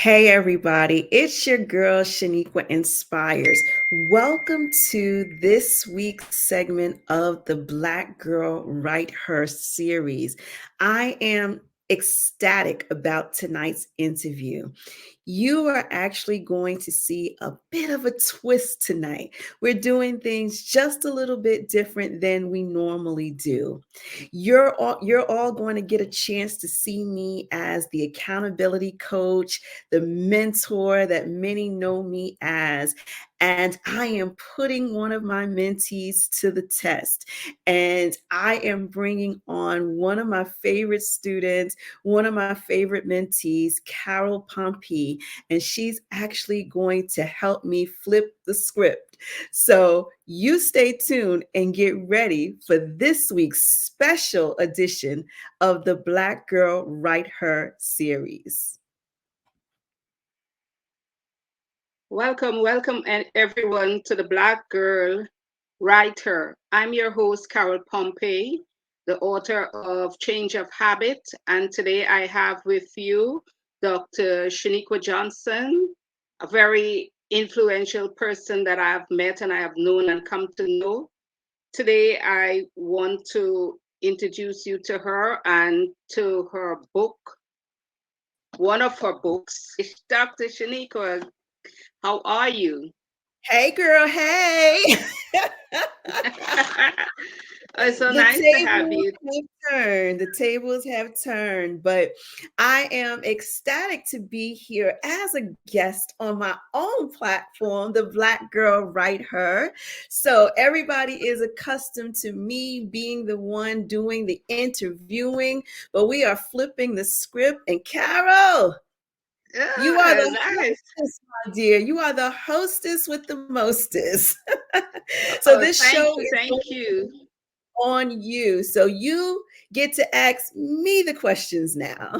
Hey everybody, it's your girl Sheniqua Inspires. Welcome to this week's segment of the Black Girl Write Her series. I am ecstatic about tonight's interview. You are actually going to see a bit of a twist tonight. We're doing things just a little bit different than we normally do. You're all going to get a chance to see me as the accountability coach, the mentor that many know me as. And I am putting one of my mentees to the test. And I am bringing on one of my favorite students, one of my favorite mentees, Carol Pompey, and she's actually going to help me flip the script. So you stay tuned and get ready for this week's special edition of the Black Girl Write Her series. Welcome, and everyone to the Black Girl Writer. I'm your host, Carol Pompey, the author of Change of Habit. And today I have with you Dr. Sheniqua Johnson, a very influential person that I've met and I have known and come to know. Today I want to introduce you to her and to her book, one of her books. Dr. Sheniqua, how are you? Hey, girl. Hey. It's so The nice to have tables you. have turned. The tables have turned, but I am ecstatic to be here as a guest on my own platform, the Black Girl Write Her. So everybody is accustomed to me being the one doing the interviewing, but we are flipping the script. And Carol, you are Yeah, the nice. hostess, my dear. You are the hostess with the mostest. So Oh, this show is thank you. on you. So you get to ask me the questions now.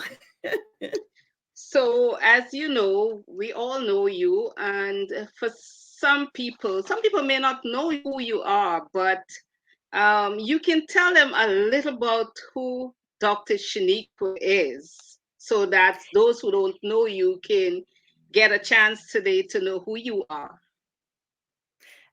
So, as you know, we all know you, and for some people may not know who you are, but you can tell them a little about who Dr. Shaniqua is, so that those who don't know you can get a chance today to know who you are.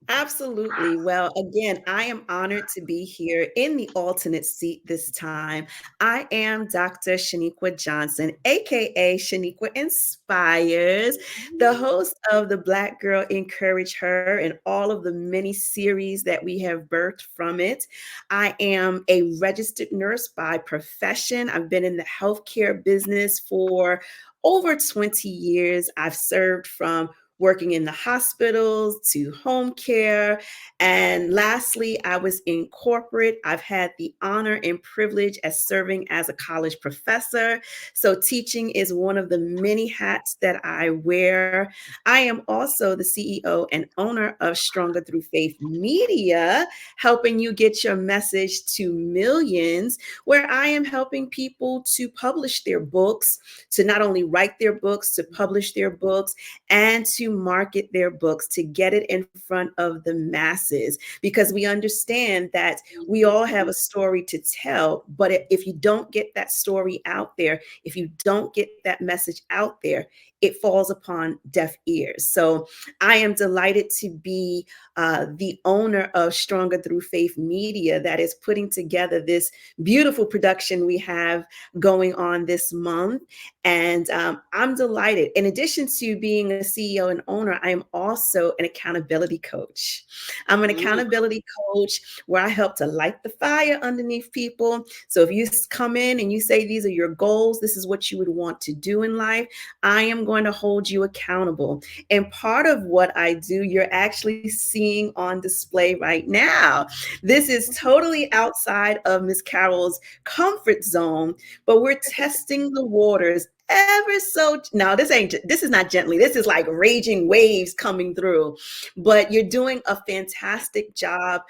Absolutely. Well, again, I am honored to be here in the alternate seat this time. I am Dr. Sheniqua Johnson, aka Sheniqua Inspires, the host of the Black Girl Encourage Her and all of the many series that we have birthed from it. I am a registered nurse by profession. I've been in the healthcare business for over 20 years. I've served from working in the hospitals to home care. And lastly, I was in corporate. I've had the honor and privilege as serving as a college professor. So teaching is one of the many hats that I wear. I am also the CEO and owner of Stronger Through Faith Media, helping you get your message to millions, where I am helping people to publish their books, to not only write their books, to publish their books, and to market their books, to get it in front of the masses, because we understand that we all have a story to tell. But if you don't get that story out there, if you don't get that message out there, it falls upon deaf ears. So I am delighted to be the owner of Stronger Through Faith Media that is putting together this beautiful production we have going on this month. And I'm delighted. In addition to being a CEO and owner, I am also an accountability coach. I'm an Mm. accountability coach where I help to light the fire underneath people. So if you come in and you say these are your goals, this is what you would want to do in life, I am going to hold you accountable. And part of what I do, you're actually seeing on display right now. This is totally outside of Miss Carol's comfort zone, but we're testing the waters ever so. Now this is not gently, this is like raging waves coming through, but you're doing a fantastic job.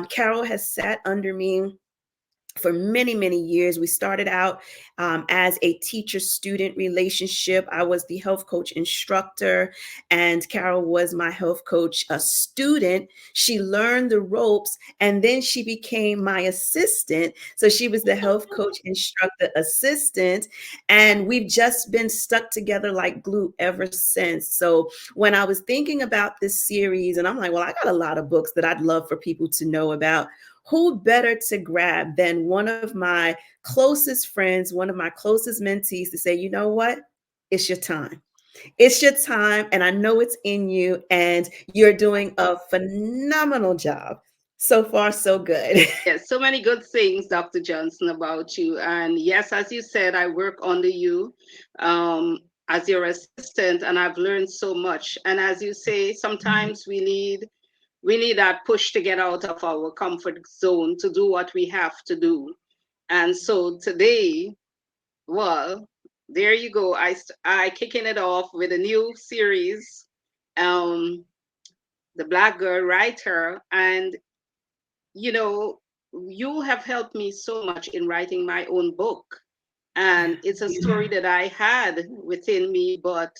Carol has sat under me for many, many years. We started out as a teacher-student relationship. I was the health coach instructor, and Carol was my health coach a student. She learned the ropes, and then she became my assistant. So she was the health coach instructor assistant, and we've just been stuck together like glue ever since. So when I was thinking about this series, and I'm like, well, I got a lot of books that I'd love for people to know about, who better to grab than one of my closest friends, one of my closest mentees to say, you know what? It's your time. It's your time. And I know it's in you. And you're doing a phenomenal job. So far, so good. Yes, so many good things, Dr. Johnson, about you. And yes, as you said, I work under you as your assistant, and I've learned so much. And as you say, sometimes we need that push to get out of our comfort zone to do what we have to do. And so today, well, there you go. I kicking it off with a new series, um, the Black Girl Writer, and you know, you have helped me so much in writing my own book. And it's a story that I had within me, but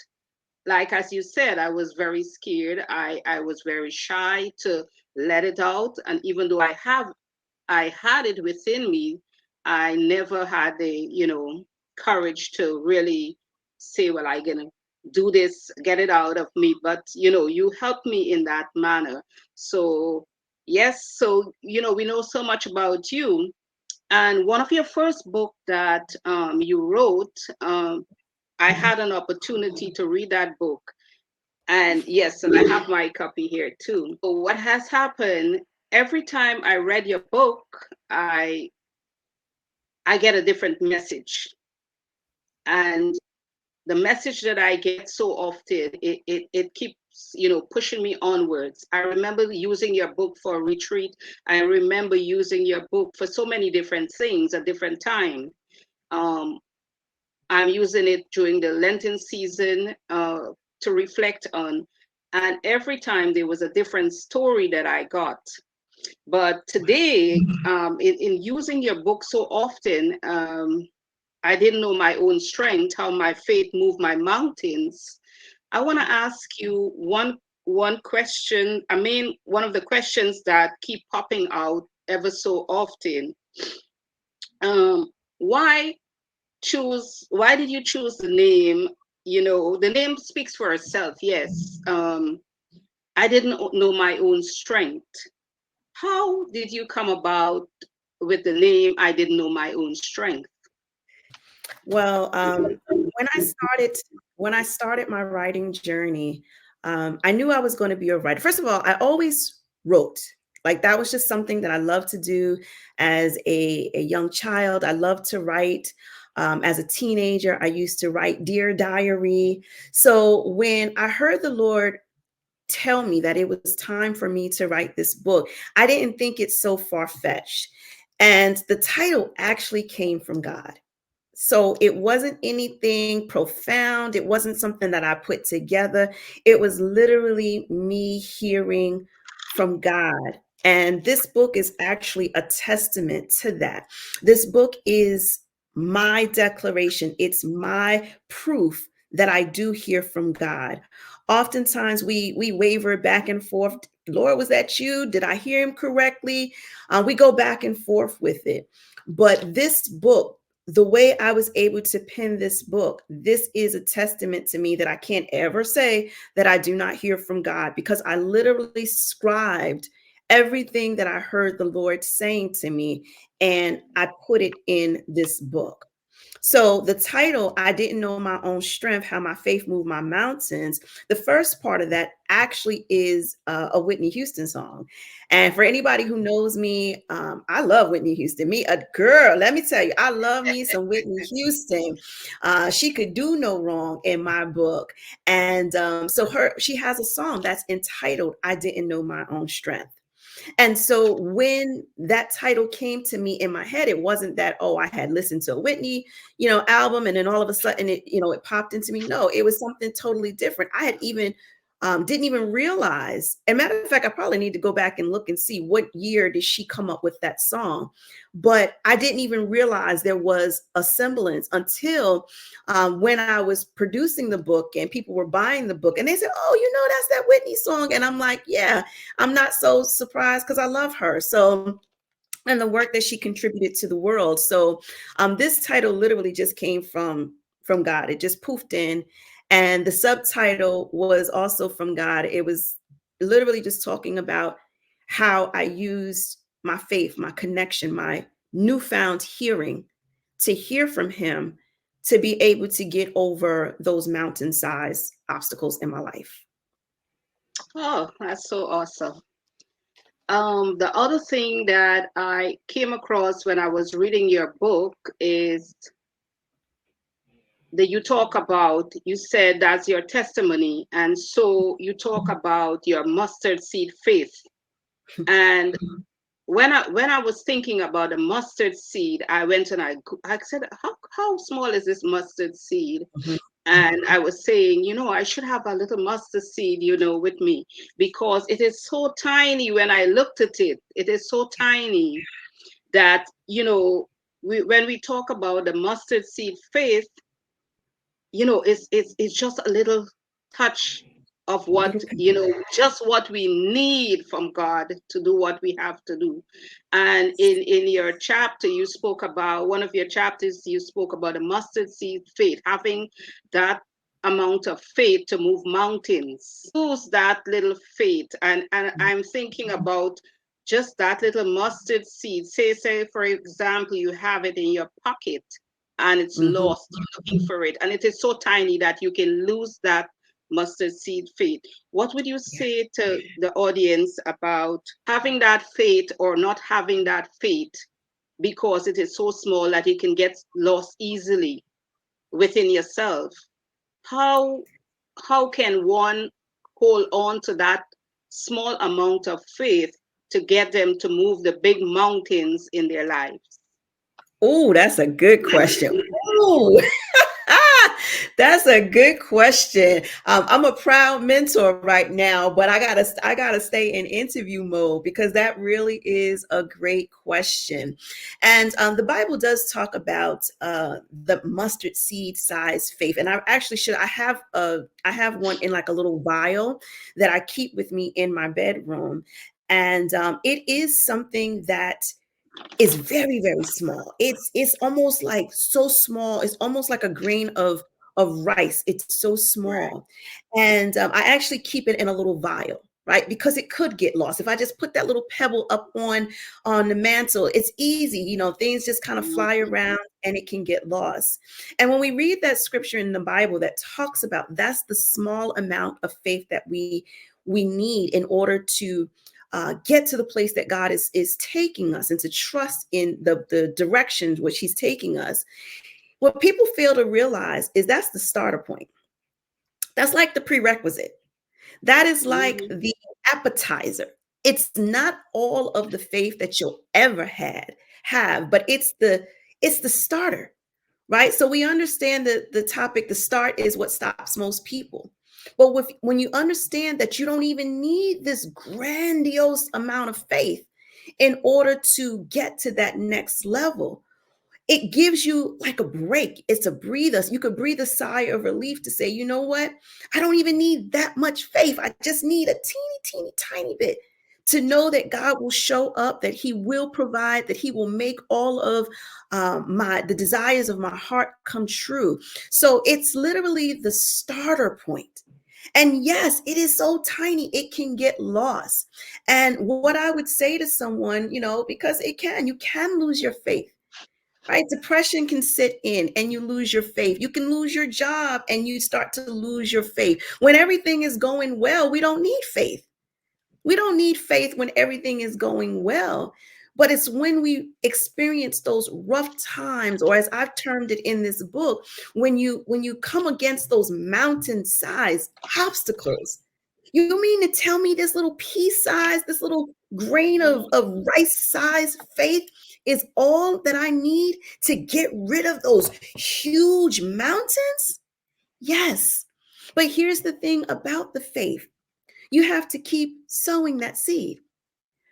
like as you said, I was very scared. I was very shy to let it out. And even though I had it within me, I never had the, courage to really say, well, I'm gonna do this, get it out of me. But you helped me in that manner. So yes, so we know so much about you. And one of your first book that you wrote, I had an opportunity to read that book. And yes, and I have my copy here too. So what has happened, every time I read your book, I I get a different message. And the message that I get so often, it keeps, pushing me onwards. I remember using your book for a retreat. I remember using your book for so many different things at different times. Um, I'm using it during the Lenten season to reflect on. And every time there was a different story that I got. But today, in using your book so often, I didn't know my own strength, how my faith moved my mountains. I want to ask you one question. I mean, one of the questions that keep popping out ever so often. Um, why why did you choose the name? The name speaks for itself, yes. I didn't know my own strength. How did you come about with the name I didn't know my own strength? Well, when I started when I started my writing journey, I knew I was going to be a writer. First of all, I always wrote. Like that was just something that I loved to do as a young child. I loved to write. As a teenager, I used to write Dear Diary. So when I heard the Lord tell me that it was time for me to write this book, I didn't think it so far-fetched. And the title actually came from God. So it wasn't anything profound. It wasn't something that I put together. It was literally me hearing from God. And this book is actually a testament to that. This book is my declaration, it's my proof that I do hear from God. Oftentimes we waver back and forth. Lord, was that you? Did I hear him correctly? We go back and forth with it. But this book, the way I was able to pen this book, this is a testament to me that I can't ever say that I do not hear from God, because I literally scribed everything that I heard the Lord saying to me, and I put it in this book. So the title, I didn't know my own strength, how my faith moved my mountains. The first part of that actually is a Whitney Houston song. And for anybody who knows me, I love Whitney Houston. Me, a girl, let me tell you, I love me some Whitney Houston. She could do no wrong in my book. And she has a song that's entitled, I Didn't Know My Own Strength. And so when that title came to me in my head, it wasn't that, oh, I had listened to a Whitney, album, and then all of a sudden it popped into me. No, it was something totally different. I had even didn't even realize. And matter of fact, I probably need to go back and look and see what year did she come up with that song. But I didn't even realize there was a semblance until when I was producing the book and people were buying the book and they said, "Oh, that's that Whitney song." And I'm like, yeah, I'm not so surprised because I love her. So, and the work that she contributed to the world. So this title literally just came from God. It just poofed in. And the subtitle was also from God. It was literally just talking about how I used my faith, my connection, my newfound hearing to hear from him to be able to get over those mountain-sized obstacles in my life. Oh, that's so awesome. The other thing that I came across when I was reading your book is that you said that's your testimony. And so you talk about your mustard seed faith. And when I was thinking about a mustard seed, I went and I said, how small is this mustard seed? Mhm. And I was saying, I should have a little mustard seed, with me, because it is so tiny. When I looked at it, it is so tiny that, when we talk about the mustard seed faith, it's just a little touch of what, Little just what we need from God to do what we have to do. And in your chapter, you spoke about one of your chapters, you spoke about a mustard seed faith, having that amount of faith to move mountains. Use that little faith. And I'm thinking about just that little mustard seed. Say, for example, you have it in your pocket and it's Mhm. lost. You're looking for it, and it is so tiny that you can lose that mustard seed faith. What would you Yeah. say to the audience about having that faith or not having that faith because it is so small that it can get lost easily within yourself? How how can one hold on to that small amount of faith to get them to move the big mountains in their lives? Oh, that's a good question. Ooh. That's a good question. I'm a proud mentor right now, but I gotta stay in interview mode because that really is a great question. And the Bible does talk about the mustard seed size faith, and I have one in like a little vial that I keep with me in my bedroom, and it is something that is very, very small. It's almost like so small. It's almost like a grain of rice. It's so Right. small, and I actually keep it in a little vial, right? Because it could get lost if I just put that little pebble up on the mantle. It's easy, things just kind of fly Mhm. around and it can get lost. And when we read that scripture in the Bible that talks about that's the small amount of faith that we need in order to get to the place that God is taking us and to trust in the directions which He's taking us. What people fail to realize is that's the starter point. That's like the prerequisite. That is like Mhm. the appetizer. It's not all of the faith that you'll ever have, but it's the starter, right? So we understand that the topic, the start is what stops most people. But when you understand that you don't even need this grandiose amount of faith in order to get to that next level, it gives you like a break. It's a breather. You could breathe a sigh of relief to say, you know what? I don't even need that much faith. I just need a teeny, teeny, tiny bit to know that God will show up, that He will provide, that He will make all of the desires of my heart come true. So it's literally the starter point. And yes, it is so tiny, it can get lost. And what I would say to someone, because you can lose your faith, right? Depression can sit in and you lose your faith. You can lose your job and you start to lose your faith. When everything is going well, we don't need faith. We don't need faith when everything is going well. But it's when we experience those rough times, or as I've termed it in this book, when you come against those mountain-sized obstacles. You mean to tell me this little pea size, this little grain of rice size faith is all that I need to get rid of those huge mountains? Yes. But here's the thing about the faith. You have to keep sowing that seed,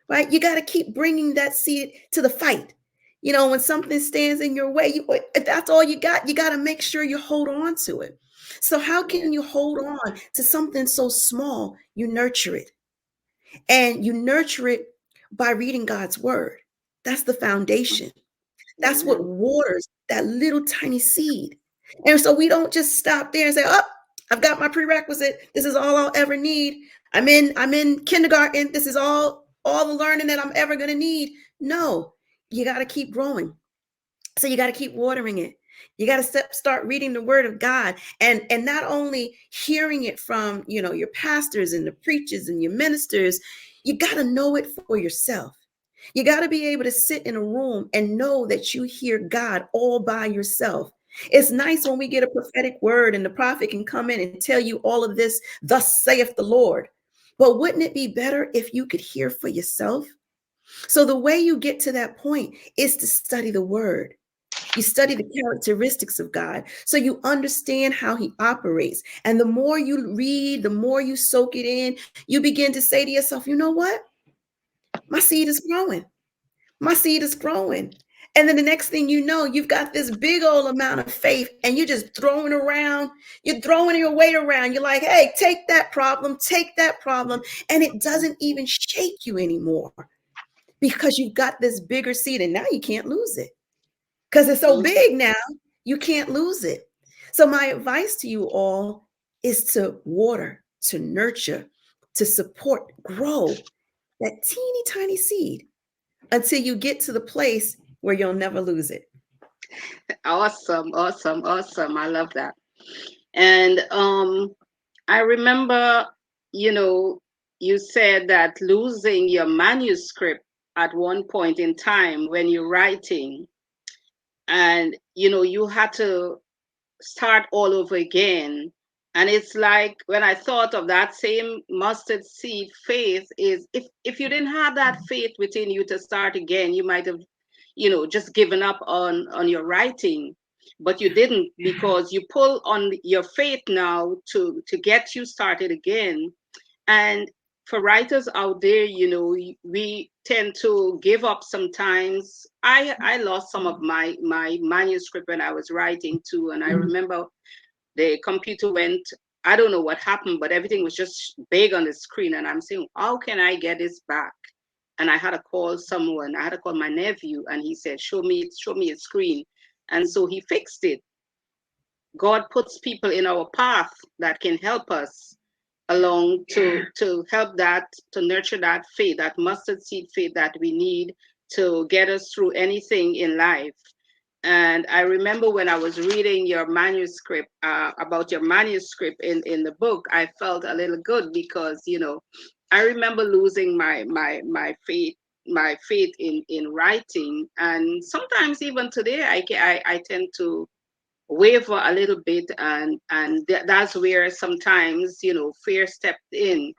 right? You got to keep bringing that seed to the fight. When something stands in your way, if that's all you got to make sure you hold on to it. So how can you hold on to something so small? You nurture it. And you nurture it by reading God's word. That's the foundation. That's what Amen. waters that little tiny seed. And so we don't just stop there and say, "Oh, I've got my prerequisite. This is all I'll ever need. I'm in kindergarten. This is all the learning that I'm ever going to need." No, you got to keep growing. So you got to keep watering it. You got to start reading the word of God, and not only hearing it from, your pastors and the preachers and your ministers. You got to know it for yourself. You got to be able to sit in a room and know that you hear God all by yourself. It's nice when we get a prophetic word and the prophet can come in and tell you all of this, thus saith the Lord. But wouldn't it be better if you could hear for yourself? So the way you get to that point is to study the word. You study the characteristics of God so you understand how he operates. And the more you read, the more you soak it in, you begin to say to yourself, you know what? My seed is growing. My seed is growing. And then the next thing you know, you've got this big old amount of faith and you're just throwing around, you're throwing your weight around. You're like, hey, take that problem, take that problem. And it doesn't even shake you anymore because you've got this bigger seed and now you can't lose it because it's so big now, you can't lose it. So my advice to you all is to water, to nurture, to support, grow that teeny tiny seed until you get to the place where you'll never lose it. Awesome, awesome, awesome. I love that. And I remember, you said that losing your manuscript at one point in time when you're writing, and you had to start all over again. And it's like when I thought of that same mustard seed faith, is if you didn't have that faith within you to start again, you might have, just given up on your writing. But you didn't, because you pull on your faith now to get you started again. And for writers out there, we tend to give up sometimes. I lost some of my manuscript when I was writing too, and I remember the computer went. I don't know what happened, but everything was just big on the screen, and I'm saying, how can I get this back? And I had to call someone. I had to call my nephew, and he said, show me a screen. And so he fixed it. God puts people in our path that can help us along to help that, to nurture that faith, that mustard seed faith that we need to get us through anything in life. And I remember when I was reading your manuscript, about your manuscript in the book, I felt a little good because I remember losing my faith in writing, and sometimes even today I tend to waver a little bit, and that's where sometimes fear stepped in.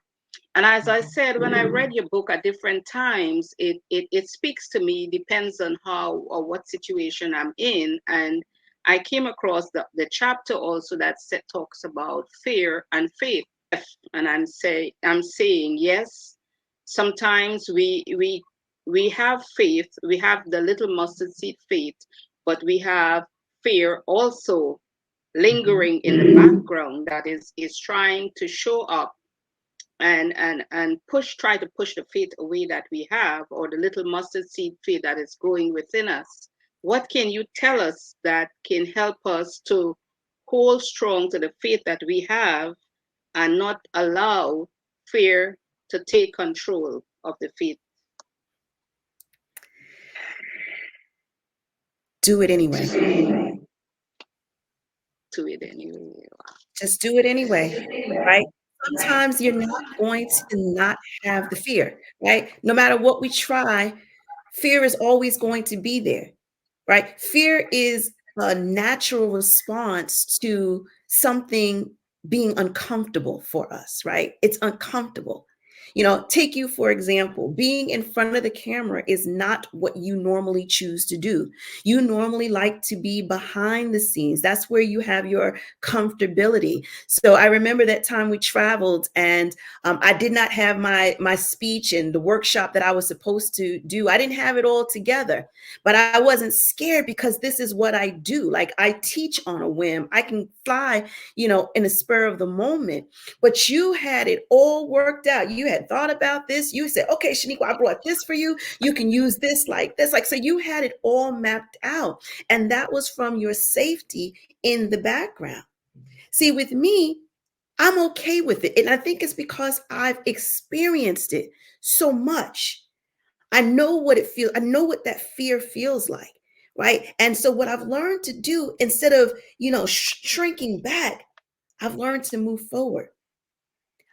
And as I said, when I read your book at different times, it speaks to me, depends on how or what situation I'm in. And I came across the chapter also that talks about fear and faith. And I'm saying yes, sometimes we have faith, we have the little mustard seed faith, but we have fear also Mhm. lingering in the background that is trying to show up and try to push the faith away that we have, or the little mustard seed faith that is growing within us. What can you tell us that can help us to hold strong to the faith that we have and not allow fear to take control of the faith? Do it anyway. To it anyway. Just do it anyway, right? Sometimes you're not going to not have the fear, right? No matter what we try, fear is always going to be there, right? Fear is a natural response to something being uncomfortable for us, right? It's uncomfortable. Take you for example, being in front of the camera is not what you normally choose to do. You normally like to be behind the scenes. That's where you have your comfortability. So I remember that time we traveled, and I did not have my speech and the workshop that I was supposed to do. I didn't have it all together, but I wasn't scared because this is what I do. Like, I teach on a whim. I can fly, in a spur of the moment. But you had it all worked out. You had thought about this. You said, okay, Sheniqua, I brought this for you. You can use this like this. Like, so you had it all mapped out. And that was from your safety in the background. See, with me, I'm okay with it. And I think it's because I've experienced it so much. I know what it feels. I know what that fear feels like. Right. And so what I've learned to do, instead of, shrinking back, I've learned to move forward.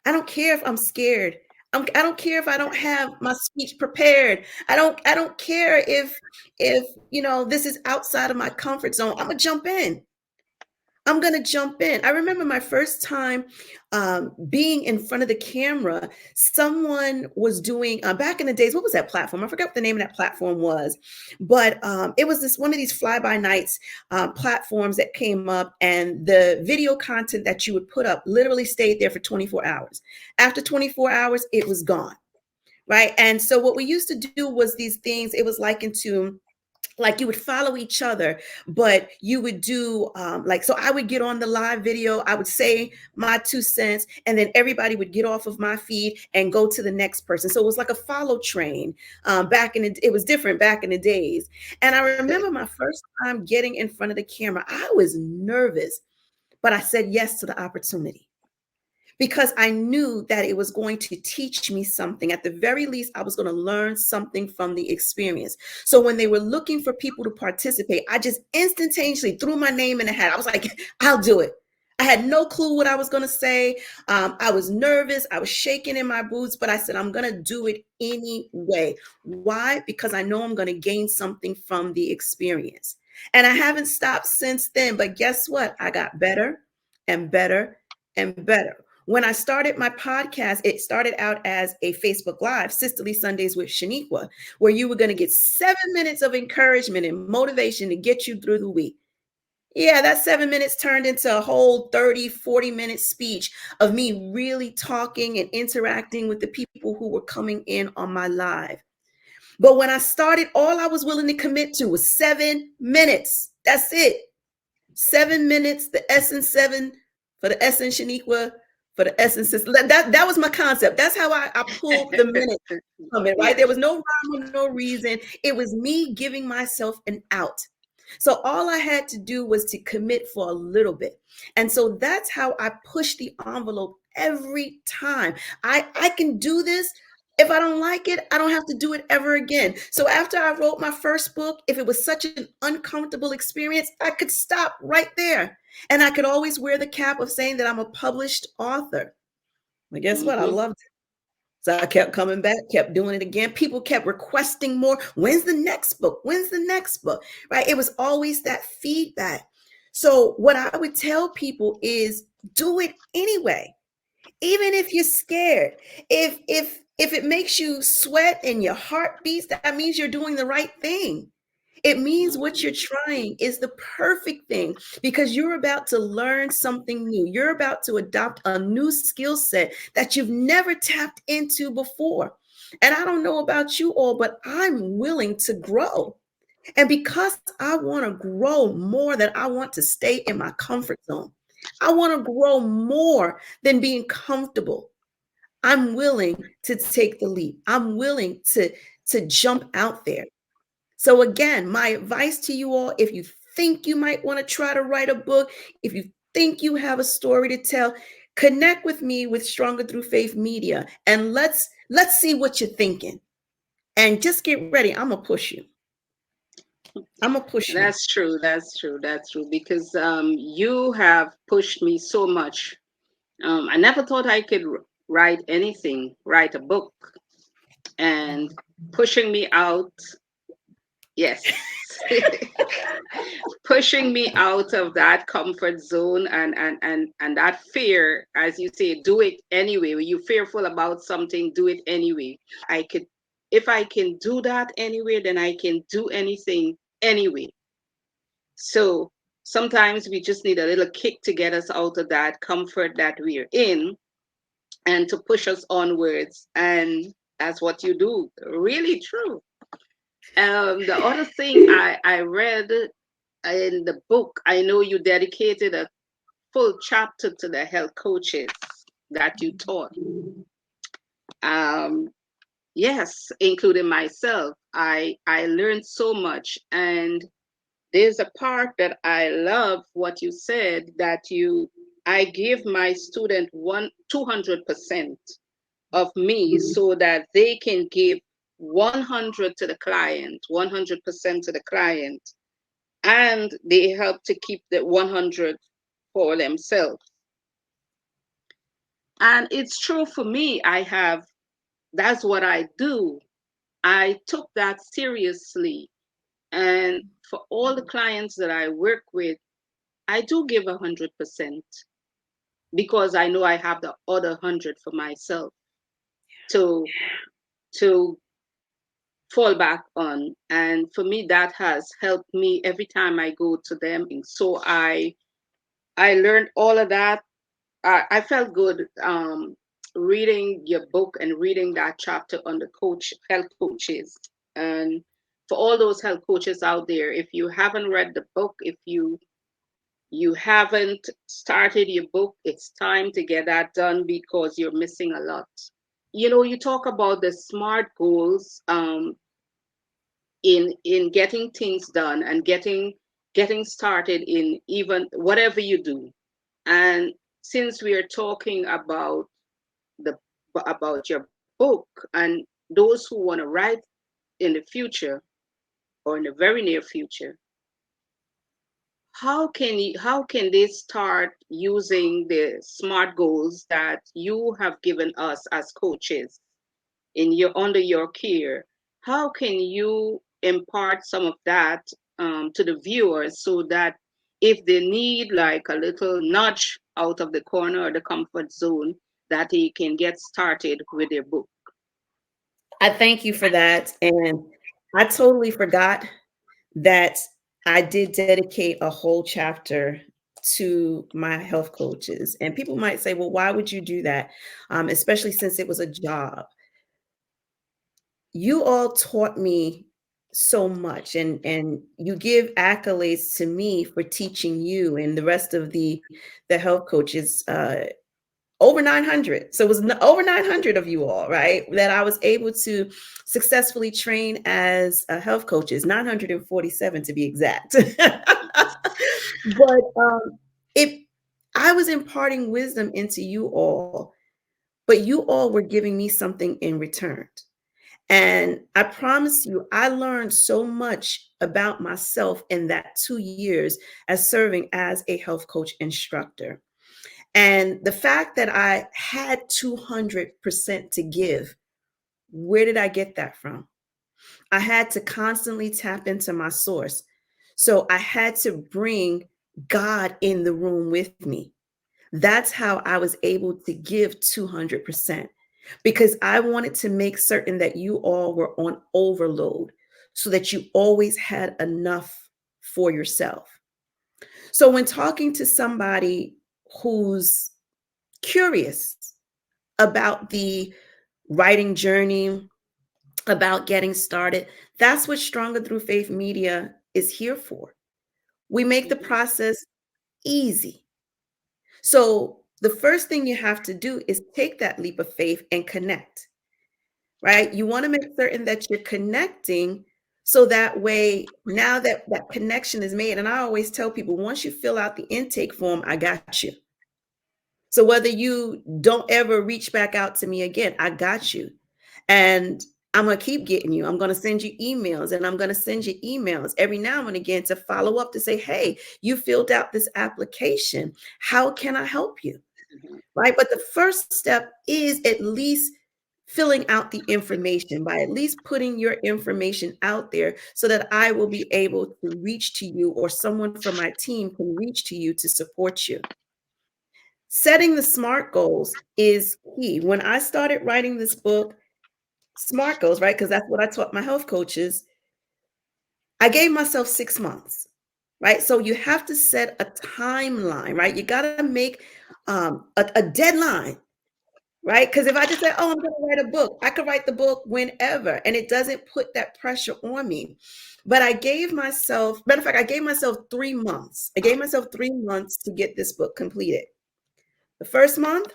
I don't care if I'm scared. I don't care if I don't have my speech prepared. I don't care if this is outside of my comfort zone. I'm gonna jump in. I'm going to jump in. I remember my first time being in front of the camera. Someone was doing, back in the days, what was that platform? I forgot what the name of that platform was, but it was one of these fly-by-nights platforms that came up, and the video content that you would put up literally stayed there for 24 hours. After 24 hours, it was gone, right? And so what we used to do was these things, it was likened to, like, you would follow each other, but you would do so I would get on the live video, I would say my 2 cents, and then everybody would get off of my feed and go to the next person. So it was like a follow train. It was different back in the days. And I remember my first time getting in front of the camera, I was nervous, but I said yes to the opportunity, because I knew that it was going to teach me something. At the very least, I was going to learn something from the experience. So when they were looking for people to participate, I just instantaneously threw my name in the hat. I was like, I'll do it. I had no clue what I was going to say. I was nervous. I was shaking in my boots, but I said, I'm going to do it anyway. Why? Because I know I'm going to gain something from the experience. And I haven't stopped since then. But guess what? I got better and better and better. When I started my podcast, it started out as a Facebook Live, Sisterly Sundays with Sheniqua, where you were going to get 7 minutes of encouragement and motivation to get you through the week. Yeah, that 7 minutes turned into a whole 30, 40-minute speech of me really talking and interacting with the people who were coming in on my live. But when I started, all I was willing to commit to was 7 minutes. That's it. 7 minutes, the essence 7 for the essence Sheniqua, for the essence. That was my concept. That's how I pulled the minute from it, right? There was no rhyme or no reason. It was me giving myself an out. So all I had to do was to commit for a little bit. And so that's how I push the envelope every time. I can do this. If I don't like it, I don't have to do it ever again. So after I wrote my first book, if it was such an uncomfortable experience, I could stop right there. And I could always wear the cap of saying that I'm a published author. But guess what? I loved it. So I kept coming back, kept doing it again. People kept requesting more. When's the next book? When's the next book? Right? It was always that feedback. So what I would tell people is do it anyway. Even if you're scared, if it makes you sweat and your heart beats, that means you're doing the right thing. It means what you're trying is the perfect thing, because you're about to learn something new. You're about to adopt a new skill set that you've never tapped into before. And I don't know about you all, but I'm willing to grow. And because I want to grow more than I want to stay in my comfort zone, I want to grow more than being comfortable. I'm willing to take the leap. I'm willing to jump out there. So again, my advice to you all, if you think you might want to try to write a book, if you think you have a story to tell, connect with me with Stronger Through Faith Media, and let's see what you're thinking. And just get ready. I'm gonna push you. I'm gonna push you. That's true. That's true. That's true. Because you have pushed me so much. I never thought I could write anything, write a book, and pushing me out Yes. Pushing me out of that comfort zone and that fear, as you say, do it anyway. When you're fearful about something, do it anyway. I could, if I can do that anyway, then I can do anything anyway. So sometimes we just need a little kick to get us out of that comfort that we're in and to push us onwards. And that's what you do. Really true. The other thing I read in the book, I know you dedicated a full chapter to the health coaches that you taught. Um, yes, including myself. I learned so much, and there's a part that I love what you said, that you I give my student 200% of me so that they can give 100 to the client, 100% to the client, and they help to keep the 100 for themselves. And it's true for me. That's what I do. I took that seriously. And for all the clients that I work with, I do give 100% because I know I have the other 100 for myself to to fall back on. And for me, that has helped me every time I go to them. So I learned all of that. I felt good reading your book and reading that chapter on the health coaches. And for all those health coaches out there, if you haven't read the book, if you haven't started your book, it's time to get that done because you're missing a lot. You know, you talk about the SMART goals in getting things done and getting started in even whatever you do. And since we are talking the about your book and those who want to write in the future or in the very near future, how can they start using the SMART goals that you have given us as coaches in your under your care? How can you impart some of that to the viewers so that if they need like a little nudge out of the corner or the comfort zone, that they can get started with their book? I thank you for that. And I totally forgot that I did dedicate a whole chapter to my health coaches. And people might say, well, why would you do that? Especially since it was a job. You all taught me so much, and you give accolades to me for teaching you and the rest of the health coaches, over 900. So it was over 900 of you all, right? That I was able to successfully train as a health coaches, 947 to be exact. But if I was imparting wisdom into you all, but you all were giving me something in return. And I promise you, I learned so much about myself in that 2 years as serving as a health coach instructor. And the fact that I had 200% to give, where did I get that from? I had to constantly tap into my source. So I had to bring God in the room with me. That's how I was able to give 200% because I wanted to make certain that you all were on overload so that you always had enough for yourself. So when talking to somebody who's curious about the writing journey, about getting started, that's what Stronger Through Faith Media is here for. We make the Mhm. process easy. So the first thing you have to do is take that leap of faith and connect, right? You want to make certain that you're connecting so that way, now that that connection is made, and I always tell people, once you fill out the intake form, I got you. So whether you don't ever reach back out to me again, I got you. And I'm going to keep getting you. I'm going to send you emails, and I'm going to send you emails every now and again to follow up to say, hey, you filled out this application. How can I help you? Mhm. Right. But the first step is at least filling out the information, by at least putting your information out there so that I will be able to reach to you, or someone from my team can reach to you to support you. Setting the SMART goals is key. When I started writing this book, SMART goals, right? Because that's what I taught my health coaches. I gave myself 6 months, right? So you have to set a timeline, right? You got to make a deadline, right? Because if I just say, oh, I'm going to write a book, I could write the book whenever, and it doesn't put that pressure on me. But I gave myself, matter of fact, I gave myself 3 months. I gave myself 3 months to get this book completed. The first month,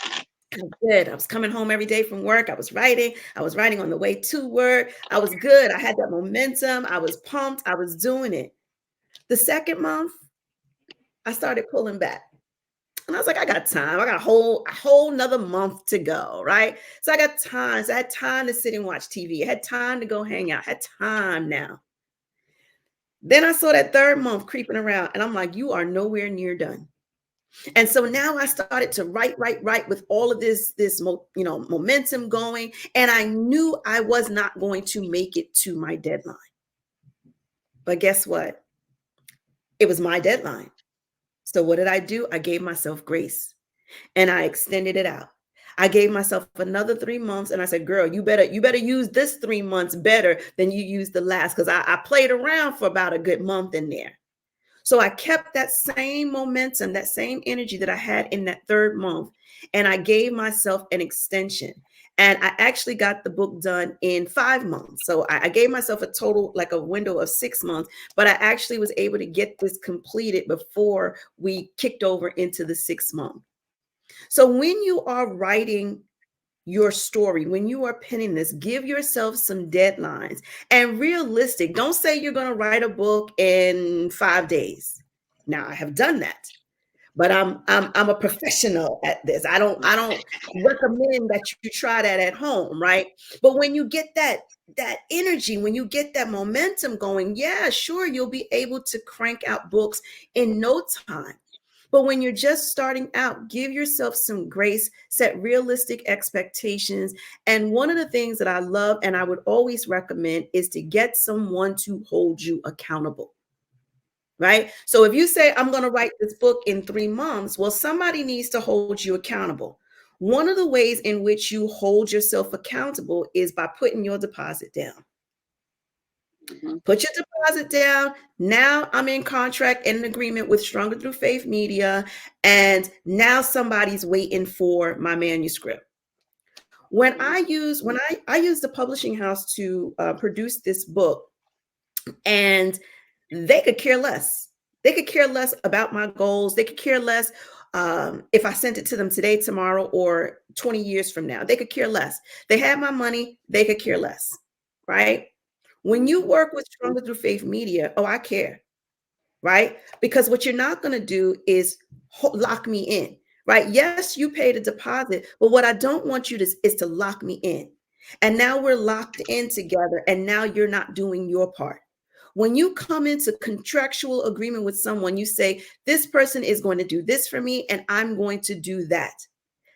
I was good. I was coming home every day from work. I was writing. I was writing on the way to work. I was good. I had that momentum. I was pumped. I was doing it. The second month, I started pulling back. And I was like, I got time. I got a whole another month to go, right? So I got time. So I had time to sit and watch TV. I had time to go hang out. I had time now. Then I saw that third month creeping around, and I'm like, you are nowhere near done. And so now I started to write with all of this momentum going, and I knew I was not going to make it to my deadline. But guess what? It was my deadline. So what did I do? I gave myself grace, and I extended it out. I gave myself another 3 months, and I said, girl, you better use this 3 months better than you used the last, because I played around for about a good month in there. So I kept that same momentum, that same energy that I had in that third month, and I gave myself an extension. And I actually got the book done in 5 months. So I gave myself a total, like a window of 6 months, but I actually was able to get this completed before we kicked over into the 6 month. So when you are writing your story, when you are penning this, give yourself some deadlines and realistic. Don't say you're going to write a book in 5 days. Now, I have done that, but I'm a professional at this. I don't recommend that you try that at home, right? But when you get that energy, when you get that momentum going, yeah, sure, you'll be able to crank out books in no time. But when you're just starting out, give yourself some grace, set realistic expectations. And one of the things that I love and I would always recommend is to get someone to hold you accountable, right? So if you say, I'm going to write this book in 3 months, well, somebody needs to hold you accountable. One of the ways in which you hold yourself accountable is by putting your deposit down. Put your deposit down. Now I'm in contract and an agreement with Stronger Through Faith Media, and now somebody's waiting for my manuscript. When I use the publishing house to produce this book, and they could care less. They could care less about my goals. They could care less if I sent it to them today, tomorrow, or 20 years from now. They could care less. They had my money. They could care less, right? When you work with Stronger Through Faith Media, oh, I care, right? Because what you're not going to do is lock me in, right? Yes, you paid a deposit, but what I don't want you to is to lock me in. And now we're locked in together, and now you're not doing your part. When you come into contractual agreement with someone, you say, this person is going to do this for me, and I'm going to do that.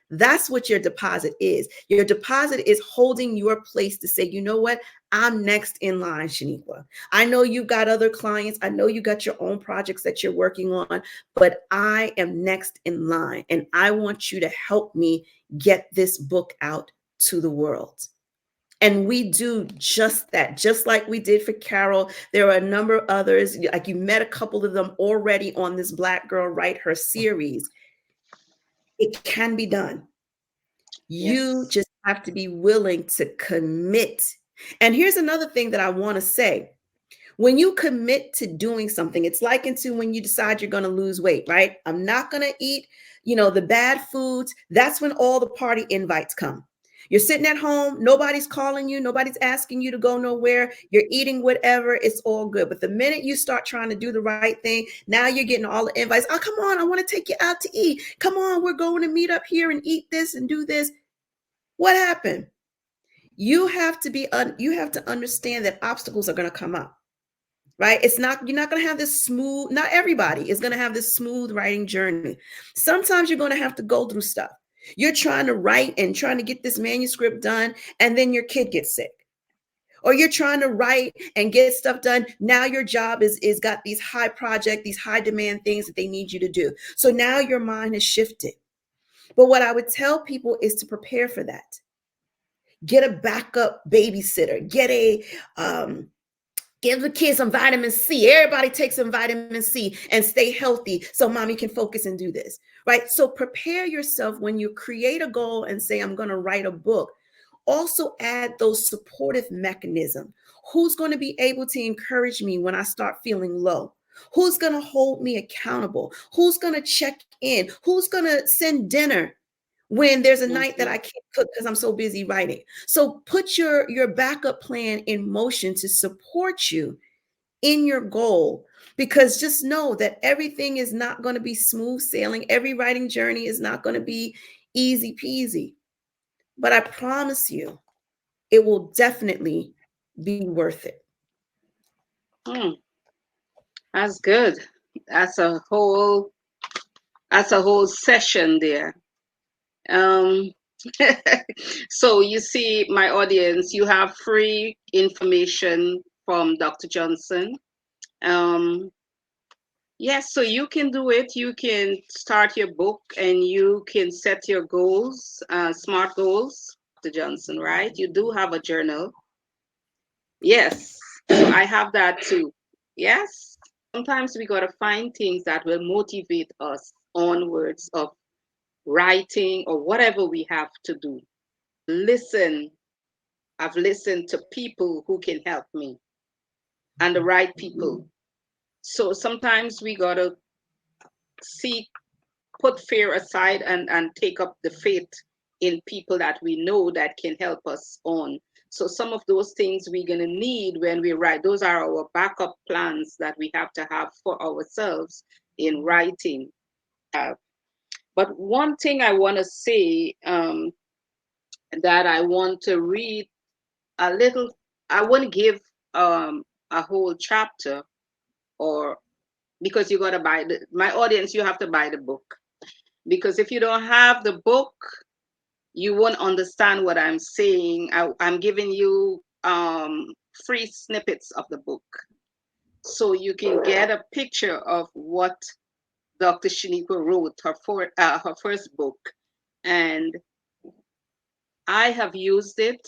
That's what your deposit is. Your deposit is holding your place to say, you know what? I'm next in line, Sheniqua. I know you've got other clients. I know you got your own projects that you're working on, but I am next in line, and I want you to help me get this book out to the world. And we do just that, just like we did for Carol. There are a number of others, like you met a couple of them already on this Black Girl Write Her series. It can be done. You just have to be willing to commit. And here's another thing that I want to say. When you commit to doing something, it's like into when you decide you're going to lose weight, right? I'm not going to eat, the bad foods. That's when all the party invites come. You're sitting at home. Nobody's calling you. Nobody's asking you to go nowhere. You're eating whatever. It's all good. But the minute you start trying to do the right thing, now you're getting all the invites. Oh, come on. I want to take you out to eat. Come on. We're going to meet up here and eat this and do this. What happened? You have to understand that obstacles are going to come up. Right? You're not going to have this not everybody is going to have this smooth writing journey. Sometimes you're going to have to go through stuff. You're trying to write and trying to get this manuscript done, and then your kid gets sick. Or you're trying to write and get stuff done. Now your job is got these high project, these high demand things that they need you to do. So now your mind has shifted. But what I would tell people is to prepare for that. Get a backup babysitter. Give the kids some vitamin C. Everybody take some vitamin C and stay healthy so mommy can focus and do this, right? So prepare yourself when you create a goal and say, I'm going to write a book. Also add those supportive mechanisms. Who's going to be able to encourage me when I start feeling low? Who's going to hold me accountable? Who's going to check in? Who's going to send dinner when there's a night that I can't cook because I'm so busy writing? So put your backup plan in motion to support you in your goal, because just know that everything is not going to be smooth sailing. Every writing journey is not going to be easy peasy, but I promise you it will definitely be worth it. That's good. That's a whole session there. Um, so you see, my audience, you have free information from Dr. Johnson. Yes, so you can do it. You can start your book and you can set your goals, SMART goals, Dr. Johnson, right? You do have a journal. Yes, so I have that too. Yes, sometimes we got to find things that will motivate us onwards of writing or whatever we have to do. Listen, I've listened to people who can help me and the right people. So sometimes we got to seek, put fear aside and take up the faith in people that we know that can help us on. So some of those things we're going to need when we write. Those are our backup plans that we have to have for ourselves in writing. But one thing I want to say, that I want to read a little, I want to give a whole chapter, or because you got to buy my audience, you have to buy the book. Because if you don't have the book, you won't understand what I'm saying. I'm giving you free snippets of the book so you can get a picture of what Dr. Sheniqua wrote, her first book. And I have used it.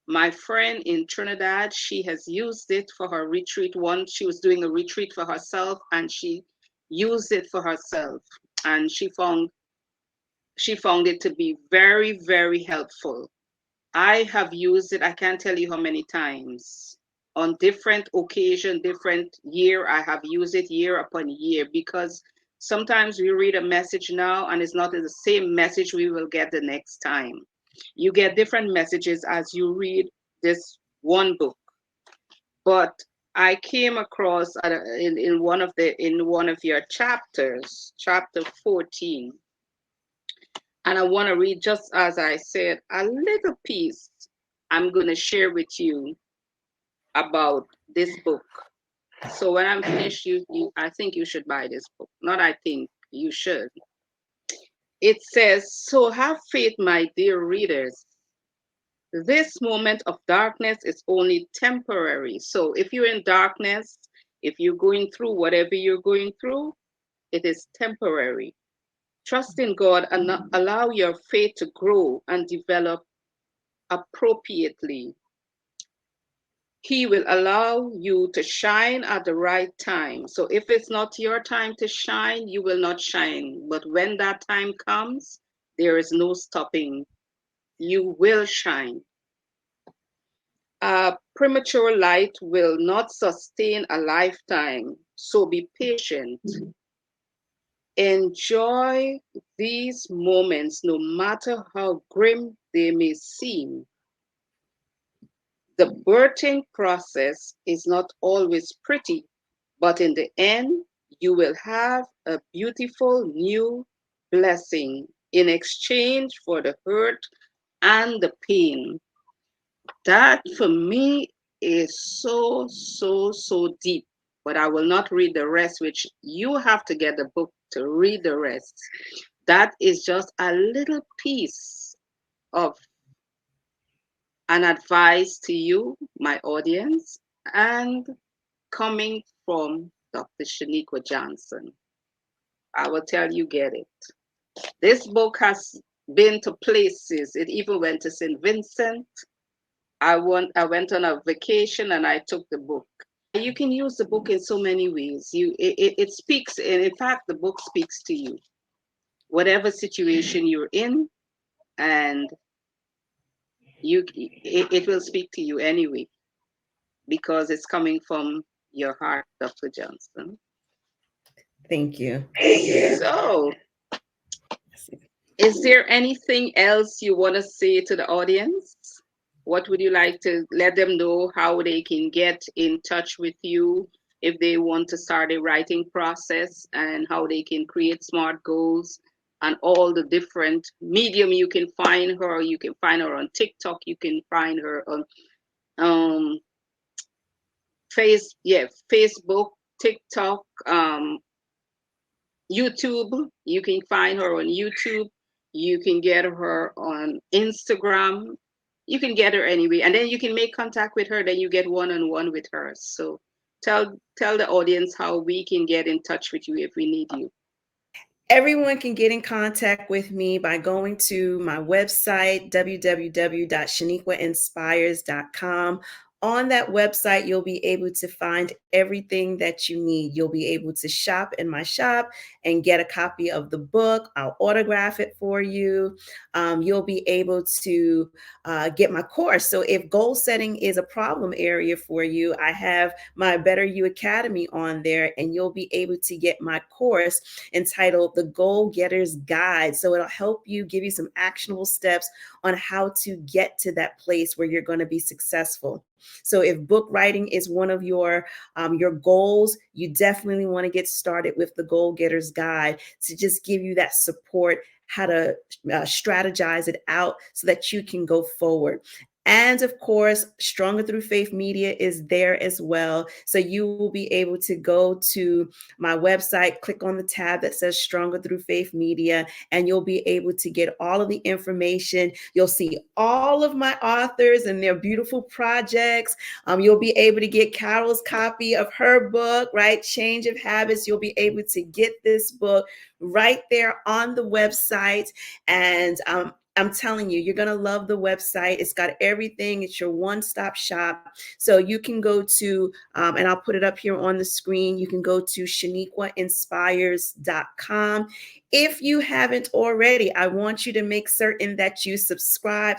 My friend in Trinidad, she has used it for her retreat. One, she was doing a retreat for herself and she used it for herself. And she found it to be very, very helpful. I have used it, I can't tell you how many times. On different occasion, different year, I have used it year upon year, because sometimes we read a message now and it's not the same message we will get the next time. You get different messages as you read this one book. But I came across in one of your chapters, chapter 14, and I want to read, just as I said, a little piece I'm going to share with you about this book. So when I'm finished, I think you should buy this book. Not I think, you should. It says, so have faith, my dear readers. This moment of darkness is only temporary. So if you're in darkness, if you're going through whatever you're going through, it is temporary. Trust in God and allow your faith to grow and develop appropriately. He will allow you to shine at the right time. So if it's not your time to shine, you will not shine. But when that time comes, there is no stopping. You will shine. Premature light will not sustain a lifetime. So be patient. Enjoy these moments, no matter how grim they may seem. The birthing process is not always pretty, but in the end, you will have a beautiful new blessing in exchange for the hurt and the pain. That for me is so, so, so deep. But I will not read the rest, which you have to get the book to read the rest. That is just a little piece of an advice to you, my audience, and coming from Dr. Sheniqua Johnson. I will tell you, get it. This book has been to places. It even went to St. Vincent. I went on a vacation and I took the book. You can use the book in so many ways. It speaks, and in fact, the book speaks to you, whatever situation you're in, and it will speak to you anyway because it's coming from your heart, Dr. Johnson. Thank you. So, is there anything else you want to say to the audience? What would you like to let them know how they can get in touch with you if they want to start a writing process, and how they can create SMART goals and all the different medium you can find her? You can find her on TikTok. You can find her on um, Facebook, TikTok, YouTube. You can find her on YouTube. You can get her on Instagram. You can get her anyway, and then you can make contact with her. Then you get one-on-one with her. So tell the audience how we can get in touch with you if we need you. Everyone can get in contact with me by going to my website, www.sheniquainspires.com. On that website, you'll be able to find everything that you need. You'll be able to shop in my shop and get a copy of the book. I'll autograph it for you. You'll be able to get my course. So if goal setting is a problem area for you, I have my Better You Academy on there, and you'll be able to get my course entitled The Goal Getter's Guide. So it'll help you, give you some actionable steps on how to get to that place where you're going to be successful. So if book writing is one of your goals, you definitely want to get started with the Goal Getter's Guide to just give you that support, how to strategize it out so that you can go forward. And of course, Stronger Through Faith Media is there as well. So you will be able to go to my website, click on the tab that says Stronger Through Faith Media, and you'll be able to get all of the information. You'll see all of my authors and their beautiful projects. You'll be able to get Carol's copy of her book, right? Change of Habits. You'll be able to get this book right there on the website. And I'm telling you, you're going to love the website. It's got everything. It's your one-stop shop. So you can go to, and I'll put it up here on the screen. You can go to sheniquainspires.com. If you haven't already, I want you to make certain that you subscribe,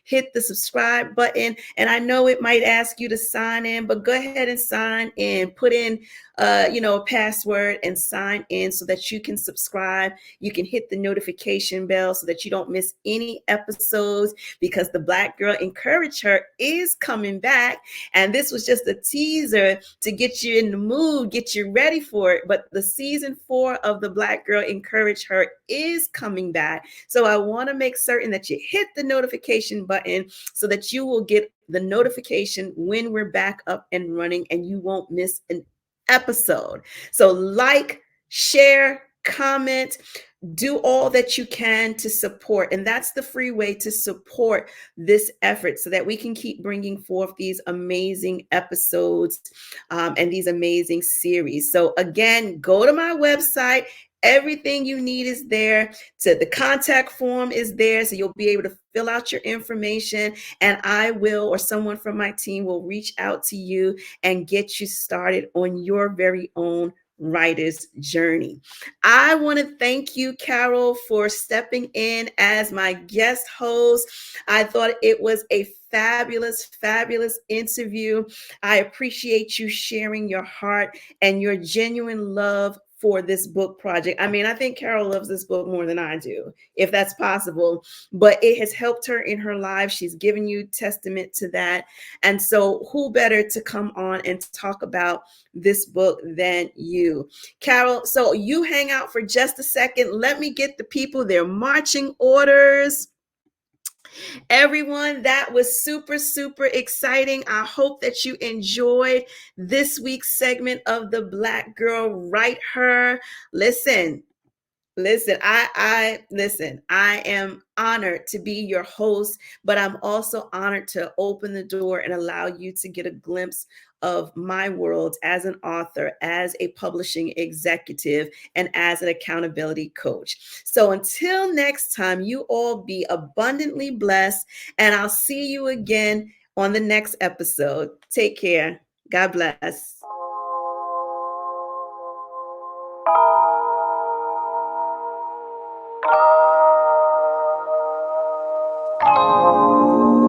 hit the subscribe button. And I know it might ask you to sign in, but go ahead and sign in, put in, a password and sign in so that you can subscribe. You can hit the notification bell so that you don't miss any episodes, because the Black Girl Encourage Her is coming back. And this was just a teaser to get you in the mood, get you ready for it. But the season 4 of the Black Girl Encourage Her is coming back. So I want to make certain that you hit the notification button so that you will get the notification when we're back up and running, and you won't miss an episode. So like, share, comment, do all that you can to support. And that's the free way to support this effort so that we can keep bringing forth these amazing episodes and these amazing series. So again, go to my website. Everything you need is there. So the contact form is there. So you'll be able to fill out your information, and I will, or someone from my team will reach out to you and get you started on your very own writer's journey. I want to thank you, Carol, for stepping in as my guest host. I thought it was a fabulous, fabulous interview. I appreciate you sharing your heart and your genuine love for this book project. I mean, I think Carol loves this book more than I do, if that's possible, but it has helped her in her life. She's given you testament to that. And so who better to come on and talk about this book than you, Carol? So you hang out for just a second. Let me get the people their marching orders. Everyone, that was super, super exciting. I hope that you enjoyed this week's segment of the Black Girl Write Her. Listen, Listen, I am honored to be your host, but I'm also honored to open the door and allow you to get a glimpse of my world as an author, as a publishing executive, and as an accountability coach. So until next time, you all be abundantly blessed, and I'll see you again on the next episode. Take care. God bless.